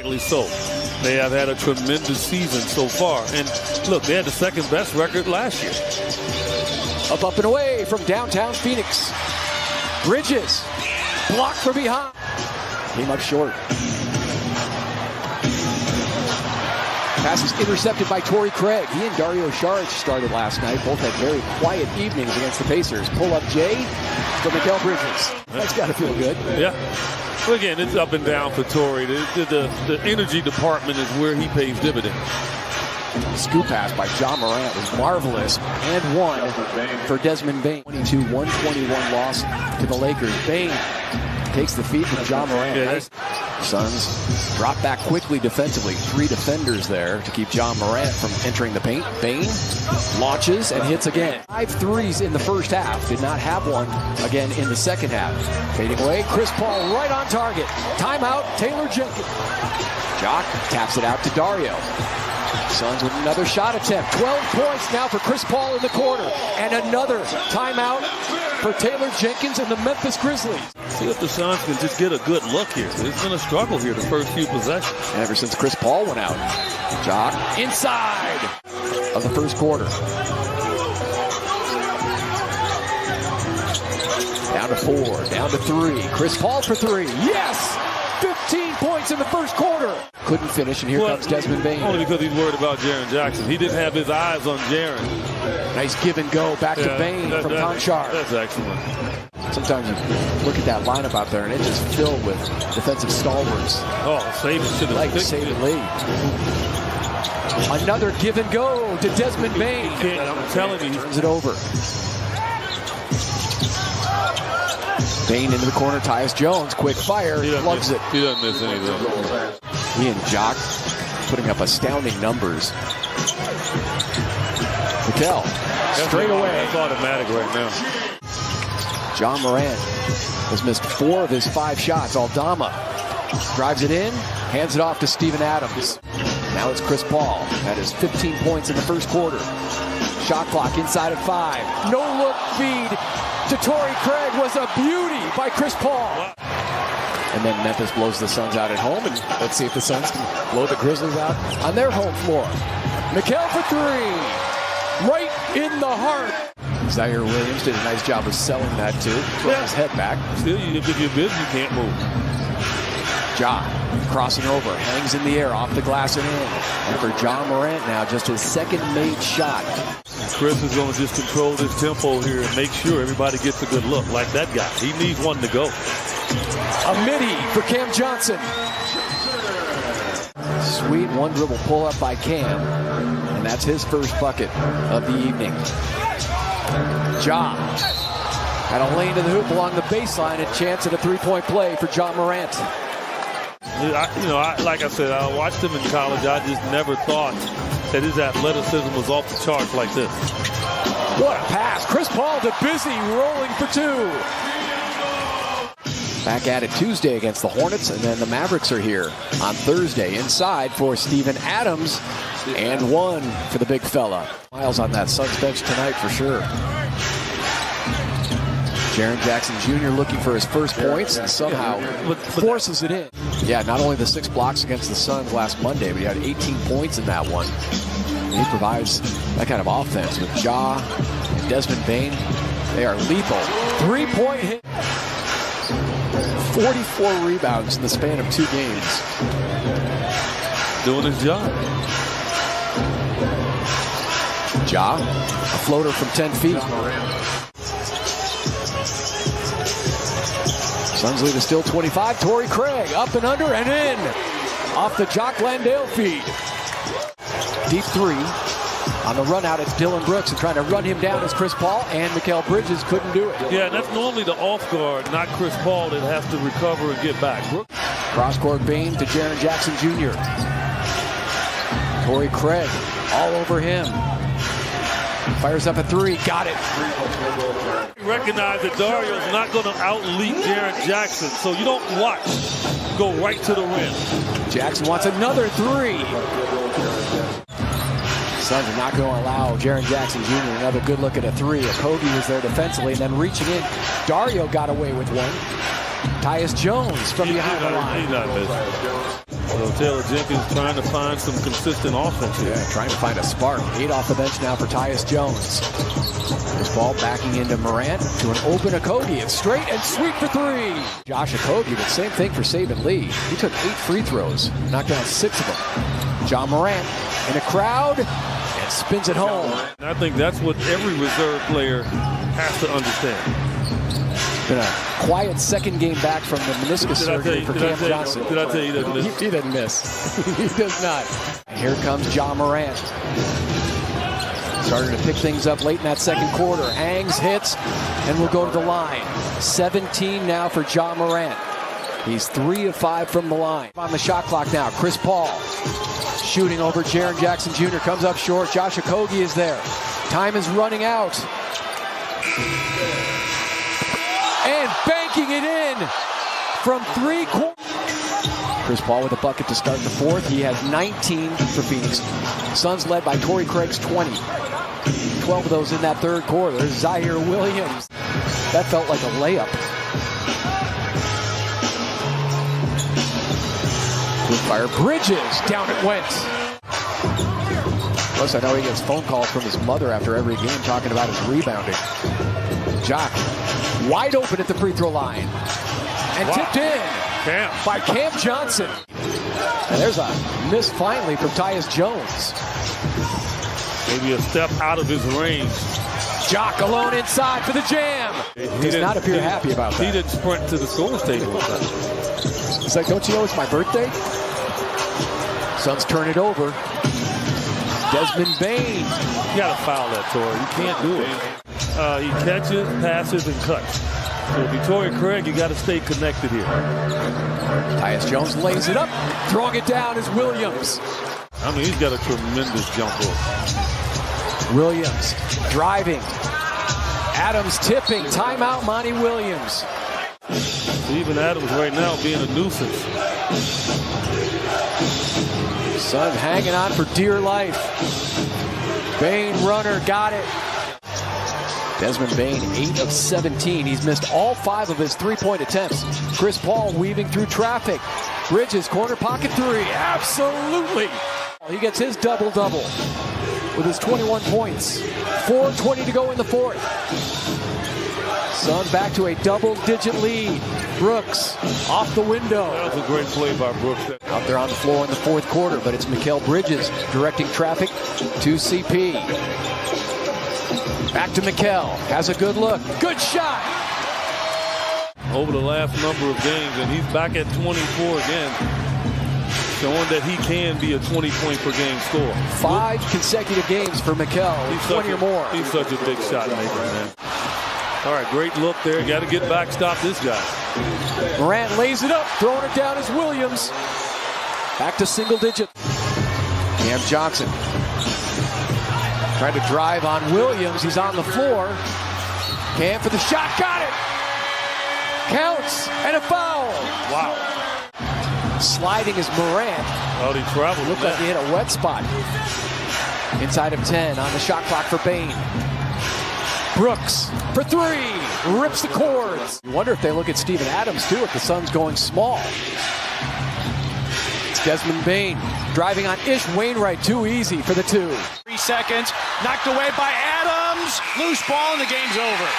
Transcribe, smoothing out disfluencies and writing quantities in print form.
rightly so. They have had a tremendous season so far. And look, they had the second best record last year. Up and away from downtown Phoenix. Bridges blocked from behind. Came up short. Pass is intercepted by Torrey Craig. He and Dario Saric started last night. Both had very quiet evenings against the Pacers. Pull-up Jay for Mikal Bridges. That's got to feel good. Yeah. Well, again, it's up and down for Torrey. The energy department is where he pays dividends. The scoop pass by Ja Morant was marvelous. And one for Desmond Bane. 22-121 loss to the Lakers. Bane takes the feed from Ja Morant. Yeah, nice. Suns drop back quickly defensively. 3 defenders there to keep Ja Morant from entering the paint. Bane launches and hits again. 5 threes in the first half. Did not have one again in the second half. Fading away. Chris Paul right on target. Timeout. Taylor Jenkins. Jock taps it out to Dario. Suns with another shot attempt. 12 points now for Chris Paul in the quarter. And another timeout for Taylor Jenkins and the Memphis Grizzlies. See if the Suns can just get a good look here. It's been a struggle here the first few possessions. Ever since Chris Paul went out. Jock inside of the first quarter. Down to 4, down to 3. Chris Paul for 3. Yes! 15 points in the first quarter. Couldn't finish, and here comes Desmond Bane. Only because he's worried about Jaren Jackson. He didn't have his eyes on Jaren. Nice give and go back to Bane from Conchar. That's excellent. Sometimes you look at that lineup out there, and it's just filled with defensive stalwarts. Oh, Saban should have like Saban Lee. Another give and go to Desmond Bane. I'm telling you. Turns it over. Bane into the corner. Tyus Jones, quick fire, plugs it. He doesn't miss anything. He and Jock putting up astounding numbers. Mikal, straight away. That's automatic right now. Ja Morant has missed 4 of his 5 shots. Aldama drives it in, hands it off to Steven Adams. Now it's Chris Paul. That is 15 points in the first quarter. Shot clock inside of 5. No-look feed to Torrey Craig was a beauty by Chris Paul. And then Memphis blows the Suns out at home, and let's see if the Suns can blow the Grizzlies out on their home floor. Mikal for 3. Right in the heart. Zaire Williams did a nice job of selling that too. Throwing his head back. Still, if you're busy, you can't move. Ja crossing over, hangs in the air, off the glass and in. And for Ja Morant now, just his second made shot. Chris is going to just control this tempo here and make sure everybody gets a good look, like that guy. He needs one to go. A midi for Cam Johnson. Sweet one dribble pull up by Cam. And that's his first bucket of the evening. Ja had a lane to the hoop along the baseline, and chance at a 3-point play for Ja Morant. Like I said, I watched him in college. I just never thought that his athleticism was off the charts like this. What a pass. Chris Paul to Busy, rolling for 2. Back at it Tuesday against the Hornets, and then the Mavericks are here on Thursday. Inside for Steven Adams, and 1 for the big fella. Miles on that Suns bench tonight for sure. Jaren Jackson Jr. looking for his first points and somehow forces it in. Yeah, not only the 6 blocks against the Suns last Monday, but he had 18 points in that one. And he provides that kind of offense with Ja and Desmond Bane. They are lethal. 3-point hit. 44 rebounds in the span of 2 games. Doing his job. Ja, a floater from 10 feet. Suns lead is still 25. Torrey Craig up and under and in. Off the Jock Landale feed. Deep 3. On the run out, it's Dylan Brooks, and trying to run him down is Chris Paul, and Mikal Bridges couldn't do it. Yeah, and that's normally the off guard, not Chris Paul, that has to recover and get back. Cross-court Bane to Jaren Jackson Jr. Torrey Craig all over him. Fires up a 3, got it. Recognize that Dario's not going to out-leap Jaren Jackson, so you don't watch. Go right to the rim. Jackson wants another 3. Suns are not going to allow Jaren Jackson Jr. another good look at a 3. Okogie was there defensively, and then reaching in. Dario got away with 1. Tyus Jones from behind the line. He's not missing. So Taylor Jenkins trying to find some consistent offense here. Yeah, trying to find a spark. 8 off the bench now for Tyus Jones. This ball backing into Morant to an open Okogie. It's straight and sweet for 3. Josh Okogie, but same thing for Saban Lee. He took 8 free throws, knocked down 6 of them. John Morant in a crowd and spins it home. And I think that's what every reserve player has to understand. Been a quiet second game back from the meniscus surgery for Cam Johnson. Did I tell you he doesn't miss? He doesn't miss. He does not. And here comes John Morant. Started to pick things up late in that second quarter. Hangs, hits, and will go to the line. 17 now for John Morant. He's 3 of 5 from the line. On the shot clock now, Chris Paul. Shooting over Jaren Jackson Jr. Comes up short. Josh Okogie is there. Time is running out. And banking it in from 3 quarters. Chris Paul with a bucket to start the fourth. He has 19 for Phoenix. Suns led by Torrey Craig's 20. 12 of those in that third quarter. There's Zaire Williams. That felt like a layup. Fire Bridges. Down it went. Plus, I know he gets phone calls from his mother after every game talking about his rebounding. Jock wide open at the free throw line. And tipped in by Cam Johnson. And there's a miss finally from Tyus Jones. Maybe a step out of his range. Jock alone inside for the jam. He does not appear happy about that. He didn't sprint to the scorer's table with that. He's like, don't you know it's my birthday? Suns turn it over. Desmond Bane. You got to foul that, Torrey. You can't do it. He catches, passes, and cuts. So if you're Torrey Craig, you got to stay connected here. Tyus Jones lays it up. Throwing it down is Williams. I mean, he's got a tremendous jump hook. Williams driving. Adams tipping. Timeout, Monty Williams. Even Adams right now being a nuisance. Suns hanging on for dear life. Bane runner got it. Desmond Bane, 8 of 17. He's missed all 5 of his 3-point attempts. Chris Paul weaving through traffic. Bridges, corner pocket 3. Absolutely. He gets his double-double with his 21 points. 4:20 to go in the fourth. Suns back to a double-digit lead. Brooks off the window. That was a great play by Brooks. Out there on the floor in the fourth quarter, but it's Mikal Bridges directing traffic to CP. Back to Mikal. Has a good look. Good shot. Over the last number of games, and he's back at 24 again. Showing that he can be a 20-point per game scorer. 5 consecutive games for Mikal. 20 or more. He's such a big shot maker, man. All right, great look there. Got to get back, stop this guy. Morant lays it up, throwing it down is Williams. Back to single digit. Cam Johnson trying to drive on Williams. He's on the floor. Cam for the shot, got it. Counts and a foul. Wow. Sliding is Morant. Oh, he traveled. Looked like he hit a wet spot. Inside of 10 on the shot clock for Bane. Brooks for 3, rips the cords. You wonder if they look at Steven Adams too if the Suns going small. It's Desmond Bane driving on Ish Wainwright, too easy for the 2. 3 seconds, knocked away by Adams. Loose ball and the game's over.